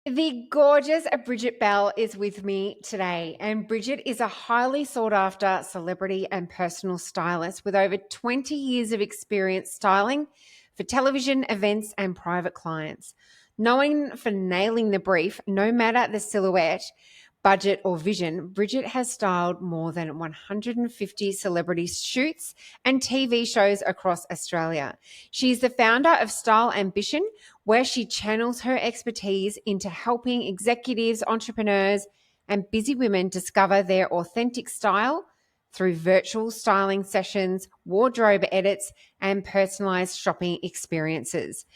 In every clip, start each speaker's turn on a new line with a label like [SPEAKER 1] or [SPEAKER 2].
[SPEAKER 1] The gorgeous Bridget Bell is with me today, and Bridget is a highly sought after celebrity and personal stylist with over 20 years of experience styling for television, events, and private clients. Known for nailing the brief, no matter the silhouette, budget, or vision, Bridget has styled more than 150 celebrity shoots and TV shows across Australia. She's the founder of Style Ambition, where she channels her expertise into helping executives, entrepreneurs, and busy women discover their authentic style through virtual styling sessions, wardrobe edits, and personalized shopping experiences.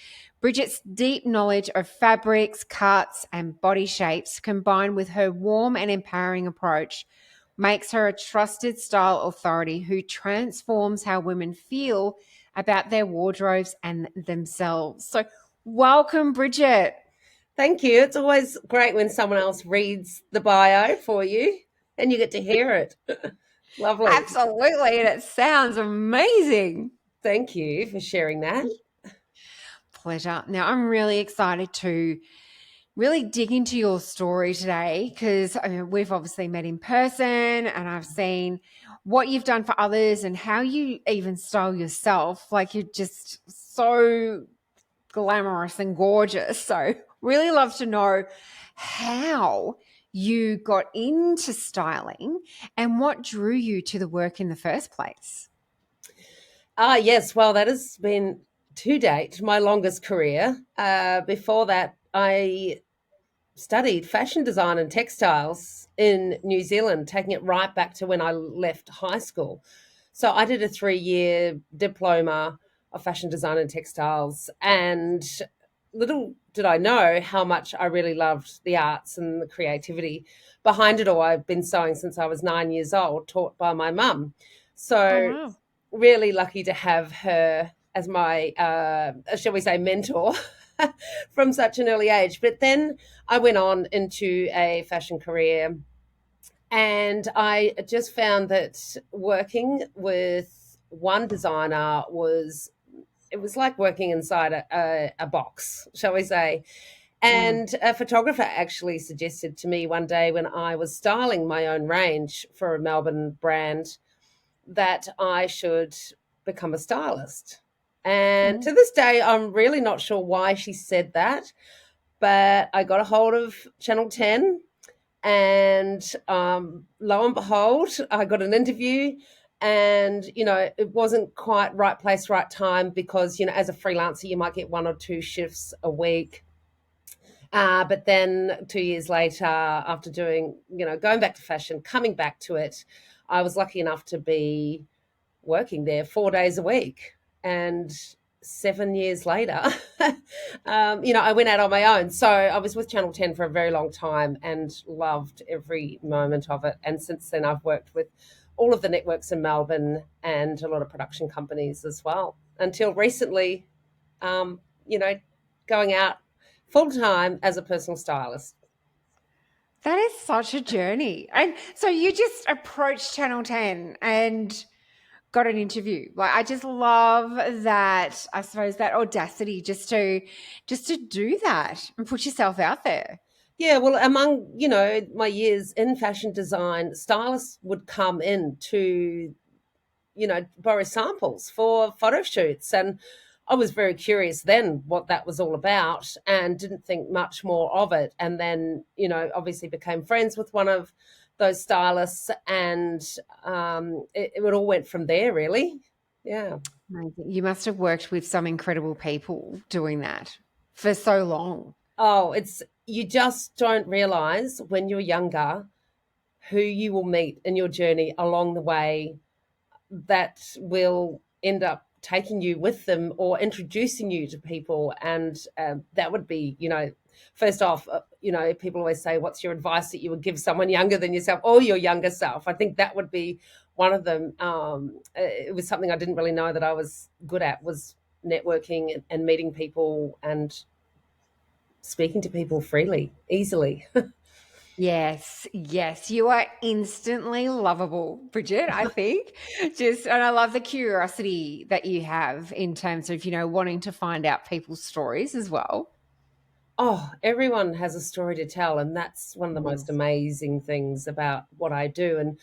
[SPEAKER 1] Bridget's deep knowledge of fabrics, cuts, and body shapes, combined with her warm and empowering approach, makes her a trusted style authority who transforms how women feel about their wardrobes and themselves. So, welcome, Bridget.
[SPEAKER 2] Thank you. It's always great when someone else reads the bio for you and you get to hear it. Lovely.
[SPEAKER 1] Absolutely. And it sounds amazing.
[SPEAKER 2] Thank you for sharing that.
[SPEAKER 1] Pleasure. Now, I'm really excited to really dig into your story today because we've obviously met in person and I've seen what you've done for others and how you even style yourself. Like you're just so glamorous and gorgeous. So, really love to know how you got into styling and what drew you to the work in the first place.
[SPEAKER 2] Yes. Well, that has been to date my longest career. Before that, I studied fashion design and textiles in New Zealand, taking it right back to when I left high school. So I did a 3-year diploma of fashion design and textiles, and little did I know how much I really loved the arts and the creativity behind it all. I've been sewing since I was 9 years old, taught by my mum.
[SPEAKER 1] Oh,
[SPEAKER 2] So
[SPEAKER 1] wow.
[SPEAKER 2] really lucky to have her as my, shall we say, mentor from such an early age. But then I went on into a fashion career, and I just found that working with one designer was it was like working inside a box, shall we say.
[SPEAKER 1] Mm.
[SPEAKER 2] And a photographer actually suggested to me one day when I was styling my own range for a Melbourne brand that I should become a stylist. And
[SPEAKER 1] Mm.
[SPEAKER 2] to this day, I'm really not sure why she said that, but I got a hold of Channel 10, and lo and behold, I got an interview. And, it wasn't quite right place, right time because, as a freelancer, you might get one or two shifts a week. But then 2 years later, after doing, going back to fashion, coming back to it, I was lucky enough to be working there 4 days a week. And 7 years later, I went out on my own. So I was with Channel 10 for a very long time and loved every moment of it. And since then, I've worked with all of the networks in Melbourne and a lot of production companies as well. Until recently, um, you know, going out full time as a personal stylist.
[SPEAKER 1] That is such a journey. And so you just approached Channel 10 and got an interview. Like I just love that, I suppose that audacity just to do that and put yourself out there.
[SPEAKER 2] Yeah, well, among, my years in fashion design, stylists would come in to, borrow samples for photo shoots. And I was very curious then what that was all about and didn't think much more of it. And then, obviously became friends with one of those stylists, and it all went from there, really. Yeah.
[SPEAKER 1] Amazing. You must have worked with some incredible people doing that for so long.
[SPEAKER 2] Oh, you just don't realize when you're younger who you will meet in your journey along the way that will end up taking you with them or introducing you to people. And that would be, first off, people always say, what's your advice that you would give someone younger than yourself or your younger self? I think that would be one of them. It was something I didn't really know that I was good at, was networking and meeting people and speaking to people freely, easily.
[SPEAKER 1] Yes, yes, you are instantly lovable, Bridget, I think. And I love the curiosity that you have in terms of, wanting to find out people's stories as well.
[SPEAKER 2] Oh, everyone has a story to tell, and that's one of the most
[SPEAKER 1] Mm.
[SPEAKER 2] amazing things about what I do. And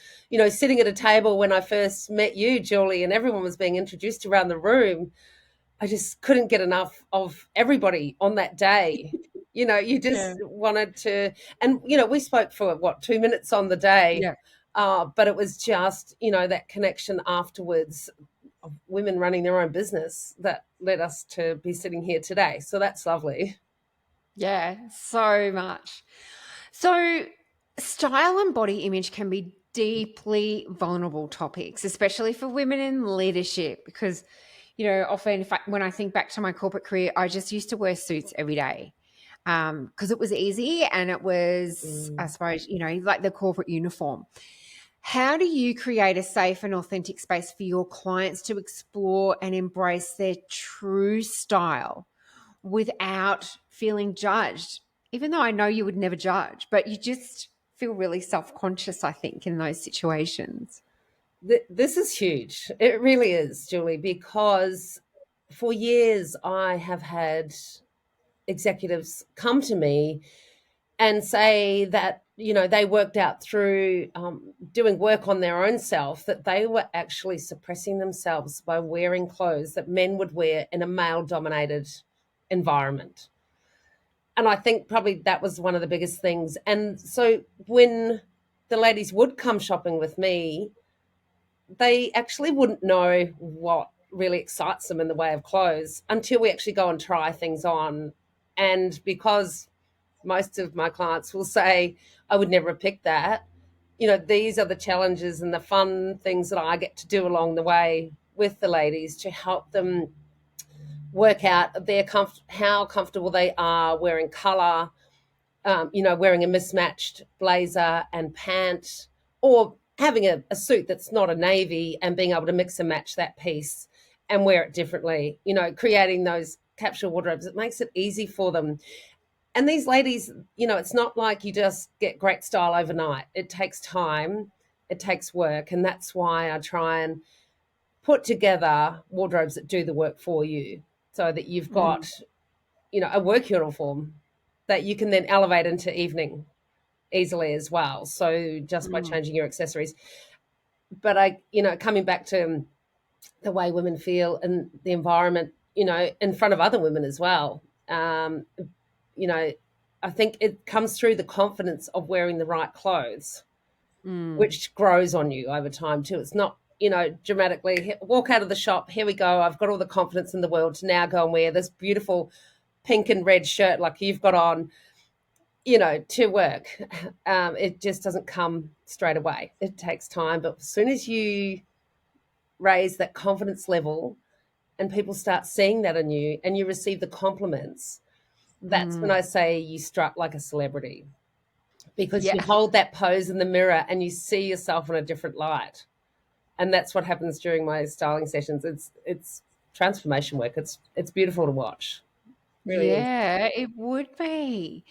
[SPEAKER 2] sitting at a table when I first met you, Julie, and everyone was being introduced around the room, I just couldn't get enough of everybody on that day. You
[SPEAKER 1] Yeah.
[SPEAKER 2] just wanted to, and we spoke for what, 2 minutes on the day,
[SPEAKER 1] Yeah.
[SPEAKER 2] but it was just that connection afterwards of women running their own business that led us to be sitting here today. So that's lovely.
[SPEAKER 1] Yeah, so much. So, style and body image can be deeply vulnerable topics, especially for women in leadership, because, often when I think back to my corporate career, I just used to wear suits every day because it was easy and it was, I
[SPEAKER 2] Mm.
[SPEAKER 1] suppose, like the corporate uniform. How do you create a safe and authentic space for your clients to explore and embrace their true style without feeling judged? Even though I know you would never judge, but you just feel really self conscious, I think, in those situations.
[SPEAKER 2] This is huge. It really is, Julie, because for years I have had executives come to me and say that they worked out through doing work on their own self that they were actually suppressing themselves by wearing clothes that men would wear in a male dominated environment. And I think probably that was one of the biggest things. And so when the ladies would come shopping with me, they actually wouldn't know what really excites them in the way of clothes until we actually go and try things on. And because most of my clients will say, I would never have picked that, these are the challenges and the fun things that I get to do along the way with the ladies to help them work out how comfortable they are wearing color, wearing a mismatched blazer and pant, or having a suit that's not a navy and being able to mix and match that piece and wear it differently, creating those capsule wardrobes. It makes it easy for them. And these ladies, it's not like you just get great style overnight. It takes time, it takes work. And that's why I try and put together wardrobes that do the work for you so that you've
[SPEAKER 1] Mm,
[SPEAKER 2] got, a work uniform that you can then elevate into evening easily as well. So just by
[SPEAKER 1] mm,
[SPEAKER 2] changing your accessories. But coming back to the way women feel and the environment, in front of other women as well. You know, I think it comes through the confidence of wearing the right clothes,
[SPEAKER 1] mm.
[SPEAKER 2] which grows on you over time too. It's not, dramatically walk out of the shop. Here we go. I've got all the confidence in the world to now go and wear this beautiful pink and red shirt like you've got on, to work. It just doesn't come straight away. It takes time. But as soon as you raise that confidence level and people start seeing that in you and you receive the compliments, that's when
[SPEAKER 1] Mm.
[SPEAKER 2] I say you strut like a celebrity because you
[SPEAKER 1] Yeah.
[SPEAKER 2] hold that pose in the mirror and you see yourself in a different light. And that's what happens during my styling sessions. It's transformation work. It's beautiful to watch. It really is.
[SPEAKER 1] Yeah, it would be.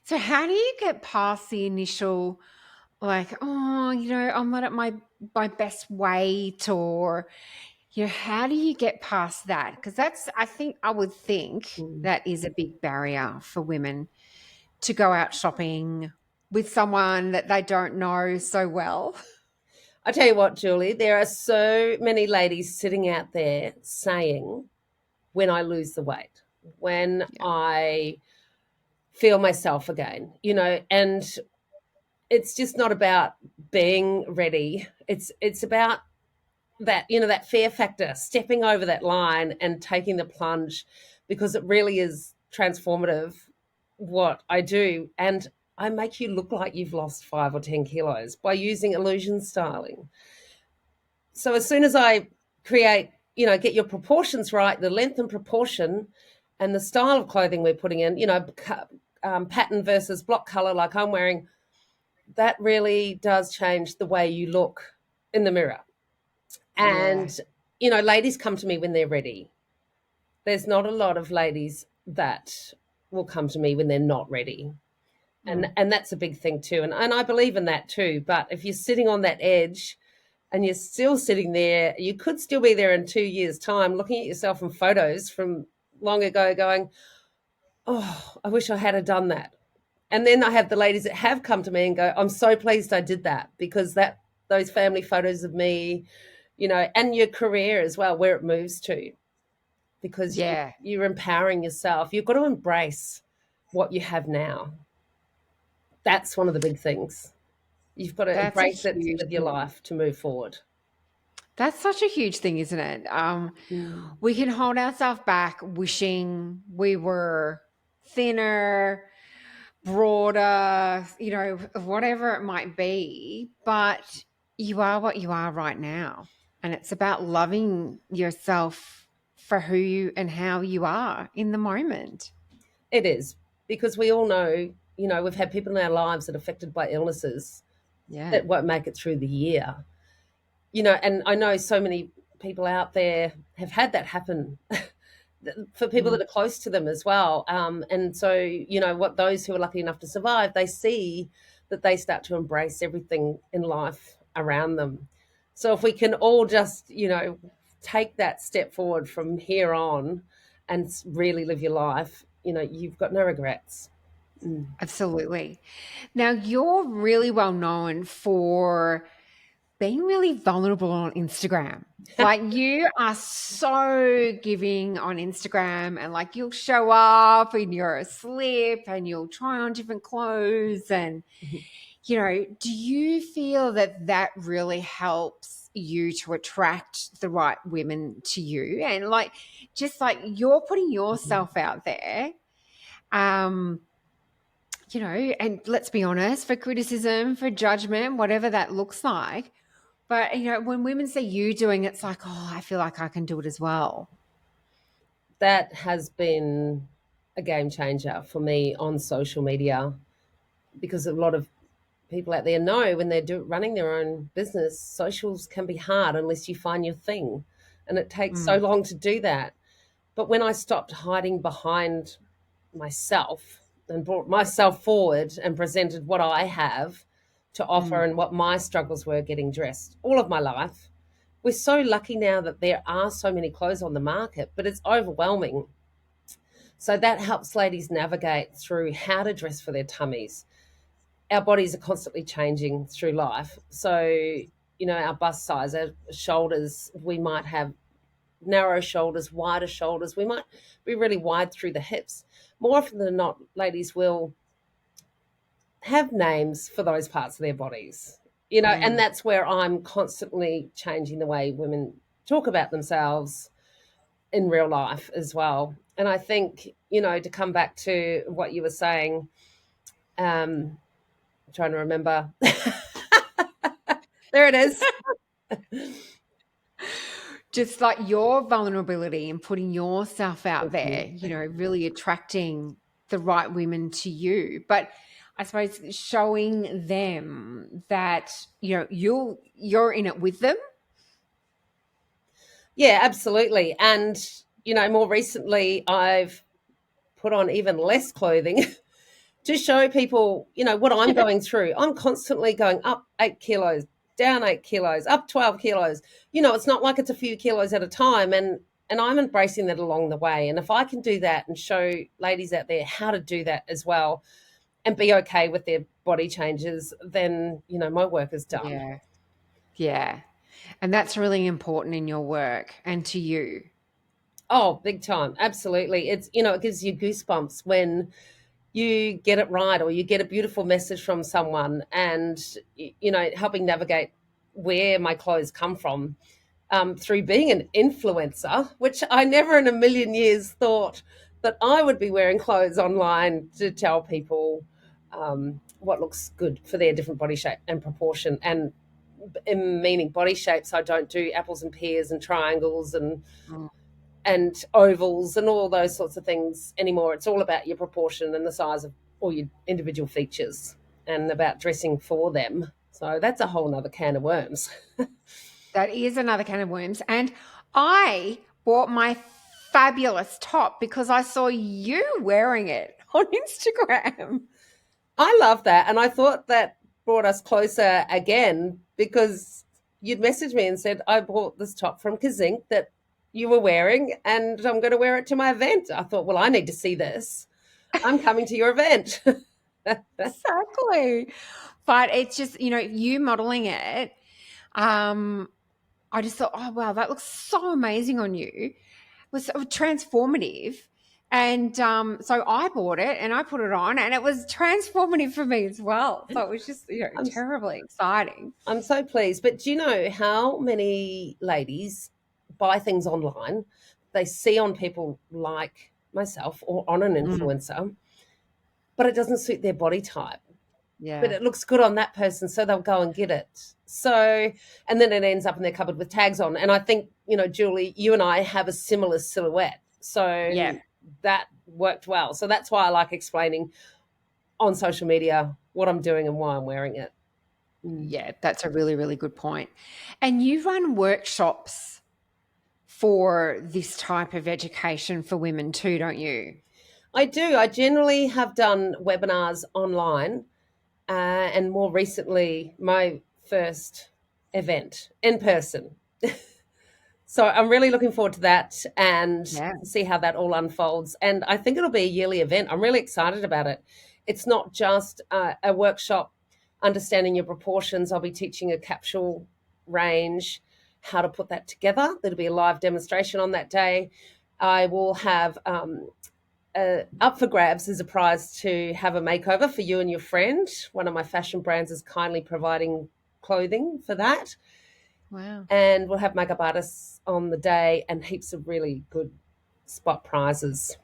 [SPEAKER 1] So, how do you get past the initial, like, oh, I'm not at my best weight, or how do you get past that? Because I would think
[SPEAKER 2] Mm.
[SPEAKER 1] that is a big barrier for women to go out shopping with someone that they don't know so well.
[SPEAKER 2] I tell you what, Julie, there are so many ladies sitting out there saying, when I lose the weight, when
[SPEAKER 1] Yeah.
[SPEAKER 2] I feel myself again, and it's just not about being ready. It's about that, that fear factor, stepping over that line and taking the plunge because it really is transformative what I do. And I make you look like you've lost 5 or 10 kilos by using illusion styling. So as soon as I create, get your proportions right, the length and proportion and the style of clothing we're putting in, pattern versus block color like I'm wearing, that really does change the way you look in the mirror.
[SPEAKER 1] Yeah.
[SPEAKER 2] And, ladies come to me when they're ready. There's not a lot of ladies that will come to me when they're not ready.
[SPEAKER 1] Mm.
[SPEAKER 2] And that's a big thing too. And I believe in that too. But if you're sitting on that edge and you're still sitting there, you could still be there in 2 years' time looking at yourself in photos from long ago going, oh, I wish I had have done that. And then I have the ladies that have come to me and go, I'm so pleased I did that, because that those family photos of me, and your career as well, where it moves to, because
[SPEAKER 1] Yeah,
[SPEAKER 2] you're empowering yourself. You've got to embrace what you have now. That's one of the big things. You've got to
[SPEAKER 1] that's a
[SPEAKER 2] embrace it to
[SPEAKER 1] huge
[SPEAKER 2] live your
[SPEAKER 1] thing.
[SPEAKER 2] life, to move forward.
[SPEAKER 1] That's such a huge thing, isn't it?
[SPEAKER 2] Mm.
[SPEAKER 1] We can hold ourselves back wishing we were thinner, broader, whatever it might be, but you are what you are right now. And it's about loving yourself for who you and how you are in the moment.
[SPEAKER 2] It is, because we all know, we've had people in our lives that are affected by illnesses
[SPEAKER 1] Yeah.
[SPEAKER 2] that won't make it through the year. And I know so many people out there have had that happen for people
[SPEAKER 1] Mm,
[SPEAKER 2] that are close to them as well. And so, what those who are lucky enough to survive, they see that they start to embrace everything in life around them. So if we can all just, take that step forward from here on and really live your life, you've got no regrets. Mm.
[SPEAKER 1] absolutely. Now, you're really well known for being really vulnerable on Instagram. Like you are so giving on Instagram and like you'll show up in your slip and you'll try on different clothes and do you feel that that really helps you to attract the right women to you and like just like you're putting yourself out there um and let's be honest, for criticism, for judgment, whatever that looks like, but when women see you doing it, it's like, oh, I feel like I can do it as well.
[SPEAKER 2] That has been a game changer for me on social media, because a lot of people out there know when they're running their own business, socials can be hard unless you find your thing. And it takes so
[SPEAKER 1] Mm,
[SPEAKER 2] long to do that. But when I stopped hiding behind myself and brought myself forward and presented what I have to offer
[SPEAKER 1] mm,
[SPEAKER 2] and what my struggles were getting dressed all of my life, we're so lucky now that there are so many clothes on the market, but it's overwhelming. So that helps ladies navigate through how to dress for their tummies. Our bodies are constantly changing through life. So, our bust size, our shoulders, we might have narrow shoulders, wider shoulders. We might be really wide through the hips. More often than not, ladies will have names for those parts of their bodies, and
[SPEAKER 1] mm.
[SPEAKER 2] that's where I'm constantly changing the way women talk about themselves in real life as well. And I think, to come back to what you were saying, I'm trying to remember. There it is.
[SPEAKER 1] Just like your vulnerability and putting yourself out
[SPEAKER 2] Thank
[SPEAKER 1] there,
[SPEAKER 2] you.
[SPEAKER 1] really attracting the right women to you. But I suppose showing them that, you're in it with them.
[SPEAKER 2] Yeah, absolutely. And, more recently, I've put on even less clothing to show people, what I'm going through. I'm constantly going up 8 kilos, down 8 kilos, up 12 kilos. It's not like it's a few kilos at a time. And I'm embracing that along the way. And if I can do that and show ladies out there how to do that as well and be okay with their body changes, then, my work is done.
[SPEAKER 1] Yeah. Yeah. And that's really important in your work and to you.
[SPEAKER 2] Oh, big time. Absolutely. It's, it gives you goosebumps when you get it right, or you get a beautiful message from someone, and helping navigate where my clothes come from, through being an influencer, which I never in a million years thought that I would be wearing clothes online to tell people, what looks good for their different body shape and proportion. And in meaning body shapes, I don't do apples and pears and triangles
[SPEAKER 1] Mm.
[SPEAKER 2] and ovals and all those sorts of things anymore. It's all about your proportion and the size of all your individual features, and about dressing for them. So that's a whole nother can of worms.
[SPEAKER 1] That is another can of worms. And I bought my fabulous top because I saw you wearing it on Instagram.
[SPEAKER 2] I love that. And I thought that brought us closer again, because you'd messaged me and said, I bought this top from Kazink that you were wearing and I'm going to wear it to my event. I thought, well, I need to see this. I'm coming to your event.
[SPEAKER 1] Exactly. But it's just, you modeling it, um, I just thought, oh wow, that looks so amazing on you. It was so transformative. And so I bought it and I put it on and it was transformative for me as well. So it was just,
[SPEAKER 2] I'm
[SPEAKER 1] terribly exciting.
[SPEAKER 2] I'm so pleased. But do you know how many ladies buy things online they see on people like myself or on an
[SPEAKER 1] Mm,
[SPEAKER 2] influencer, but it doesn't suit their body type? But
[SPEAKER 1] yeah.
[SPEAKER 2] it looks good on that person, so they'll go and get it. So, and then it ends up in their cupboard with tags on. And I think, Julie, you and I have a similar silhouette.
[SPEAKER 1] Yeah.
[SPEAKER 2] So that worked well. So that's why I like explaining on social media what I'm doing and why I'm wearing it. Mm.
[SPEAKER 1] Yeah. That's a really, really good point. And you run workshops for this type of education for women too, don't you?
[SPEAKER 2] I do. I generally have done webinars online, and more recently, my first event in person. So I'm really looking forward to that and
[SPEAKER 1] Yeah.
[SPEAKER 2] see how that all unfolds. And I think it'll be a yearly event. I'm really excited about it. It's not just a workshop understanding your proportions. I'll be teaching a capsule range, how to put that together. There'll be a live demonstration on that day. I will have up for grabs as a prize to have a makeover for you and your friend. One of my fashion brands is kindly providing clothing for that.
[SPEAKER 1] Wow.
[SPEAKER 2] And we'll have makeup artists on the day and heaps of really good spot prizes.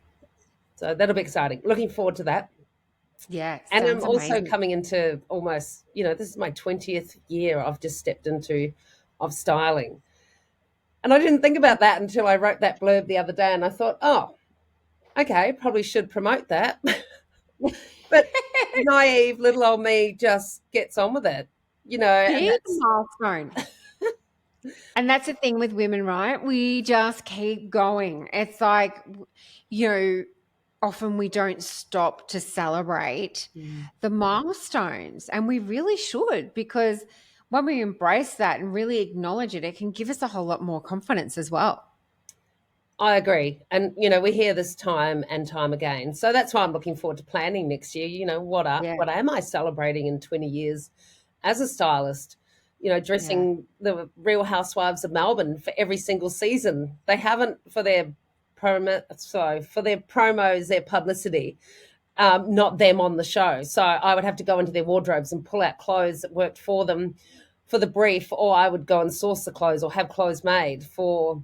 [SPEAKER 2] So that'll be exciting. Looking forward to that.
[SPEAKER 1] Yeah.
[SPEAKER 2] And I'm
[SPEAKER 1] Sounds
[SPEAKER 2] also
[SPEAKER 1] amazing.
[SPEAKER 2] coming into almost, this is my 20th year I've just stepped into of styling. And I didn't think about that until I wrote that blurb the other day and I thought, oh, okay, probably should promote that. But naive little old me just gets on with it, and
[SPEAKER 1] Big
[SPEAKER 2] that's
[SPEAKER 1] milestone. And that's the thing with women, right? We just keep going. It's like, you know, often we don't stop to celebrate the milestones, and we really should, because when we embrace that and really acknowledge it, it can give us a whole lot more confidence as well.
[SPEAKER 2] I agree. And, we hear this time and time again. So that's why I'm looking forward to planning next year.
[SPEAKER 1] Yeah.
[SPEAKER 2] What am I celebrating in 20 years as a stylist?
[SPEAKER 1] Yeah.
[SPEAKER 2] Dressing the Real Housewives of Melbourne for every single season. They haven't for their for their promos, their publicity, not them on the show. So I would have to go into their wardrobes and pull out clothes that worked for them for the brief, or I would go and source the clothes or have clothes made for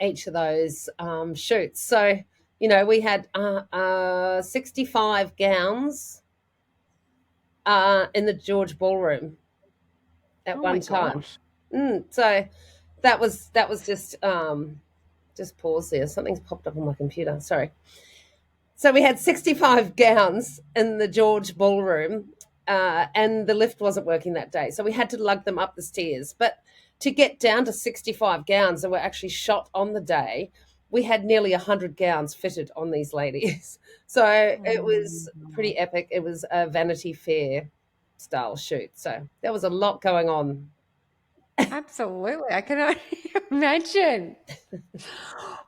[SPEAKER 2] each of those shoots. So, we had 65 gowns in the George Ballroom at
[SPEAKER 1] Oh my
[SPEAKER 2] one time.
[SPEAKER 1] gosh.
[SPEAKER 2] So that was just pause there. Something's popped up on my computer. Sorry. So we had 65 gowns in the George Ballroom, and the lift wasn't working that day. So we had to lug them up the stairs. But to get down to 65 gowns that were actually shot on the day, we had nearly 100 gowns fitted on these ladies. So it was
[SPEAKER 1] Oh,
[SPEAKER 2] pretty epic. It was a Vanity Fair style shoot. So there was a lot going on.
[SPEAKER 1] absolutely. I can only imagine.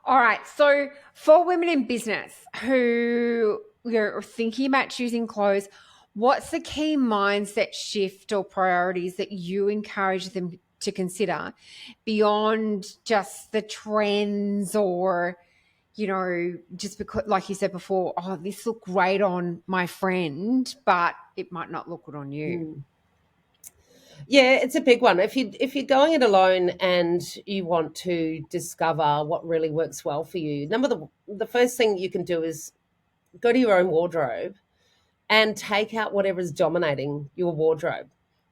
[SPEAKER 1] All right. So, for women in business who are thinking about choosing clothes, what's the key mindset shift or priorities that you encourage them to consider beyond just the trends, or, just because, like you said before, oh, this looked great on my friend, but it might not look good on you?
[SPEAKER 2] Mm. Yeah, it's a big one. If you're going it alone and you want to discover what really works well for you, the first thing you can do is go to your own wardrobe and take out whatever is dominating your wardrobe.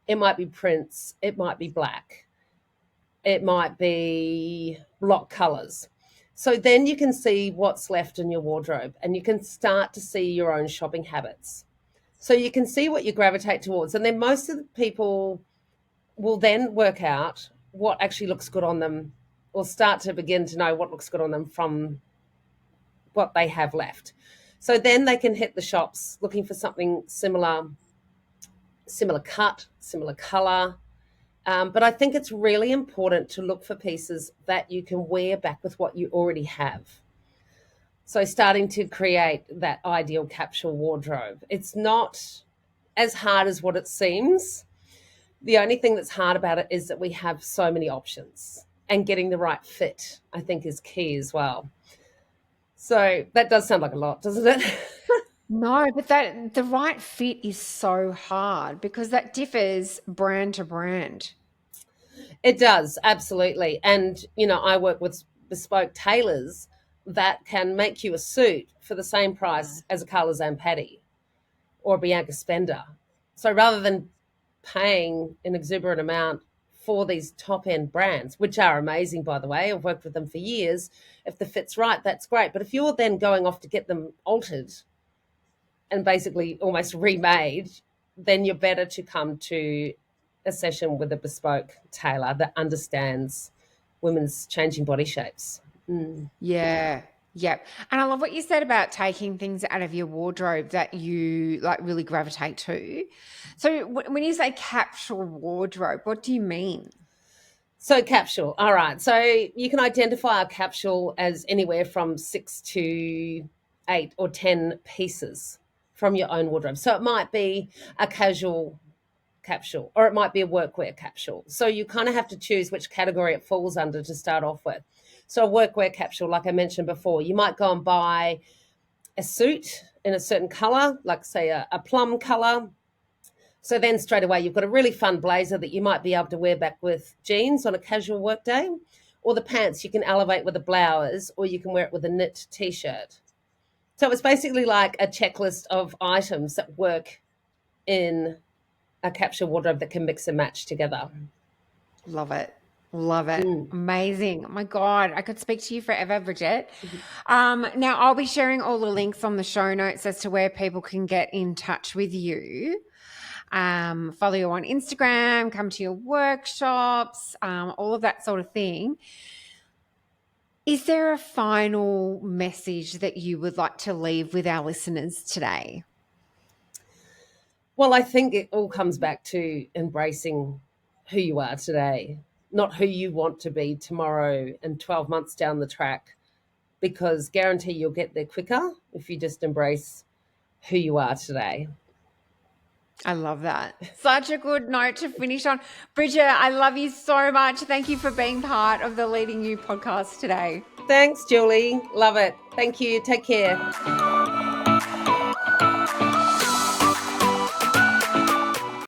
[SPEAKER 2] It might be prints, it might be black, it might be block colors. So then you can see what's left in your wardrobe and you can start to see your own shopping habits. So you can see what you gravitate towards. And then most of the people will then work out what actually looks good on them, or start to begin to know what looks good on them from what they have left. So then they can hit the shops looking for something similar cut, similar color. But I think it's really important to look for pieces that you can wear back with what you already have. So starting to create that ideal capsule wardrobe. It's not as hard as what it seems. The only thing that's hard about it is that we have so many options, and getting the right fit, I think, is key as well. So that does sound like a lot, doesn't it?
[SPEAKER 1] No, but that the right fit is so hard because that differs brand to brand.
[SPEAKER 2] It does, absolutely. And, I work with bespoke tailors that can make you a suit for the same
[SPEAKER 1] Mm.
[SPEAKER 2] price as a Carla Zampatti or a Bianca Spender. So rather than paying an exuberant amount for these top end brands, which are amazing, by the way, I've worked with them for years. If the fit's right, that's great. But if you're then going off to get them altered and basically almost remade, then you're better to come to a session with a bespoke tailor that understands women's changing body shapes. Mm.
[SPEAKER 1] Yeah. Yep. And I love what you said about taking things out of your wardrobe that you like really gravitate to. So when you say capsule wardrobe, what do you mean?
[SPEAKER 2] So, capsule. All right. So, you can identify a capsule as anywhere from 6 to 8 or 10 pieces from your own wardrobe. So, it might be a casual capsule or it might be a workwear capsule. So, you kind of have to choose which category it falls under to start off with. So, a workwear capsule, like I mentioned before, you might go and buy a suit in a certain color, like, say, a plum color. So then straight away, you've got a really fun blazer that you might be able to wear back with jeans on a casual work day, or the pants you can elevate with a blouse, or you can wear it with a knit t-shirt. So it's basically like a checklist of items that work in a capsule wardrobe that can mix and match together.
[SPEAKER 1] Love it. Love it.
[SPEAKER 2] Mm.
[SPEAKER 1] Amazing. Oh my God. I could speak to you forever, Bridget.
[SPEAKER 2] Mhm.
[SPEAKER 1] Now, I'll be sharing all the links on the show notes as to where people can get in touch with you. Follow you on Instagram, come to your workshops, all of that sort of thing. Is there a final message that you would like to leave with our listeners today?
[SPEAKER 2] Well, I think it all comes back to embracing who you are today, not who you want to be tomorrow and 12 months down the track, because guarantee you'll get there quicker if you just embrace who you are today.
[SPEAKER 1] I love that. Such a good note to finish on. Bridget, I love you so much. Thank you for being part of the Leading You podcast today.
[SPEAKER 2] Thanks, Julie. Love it. Thank you. Take care.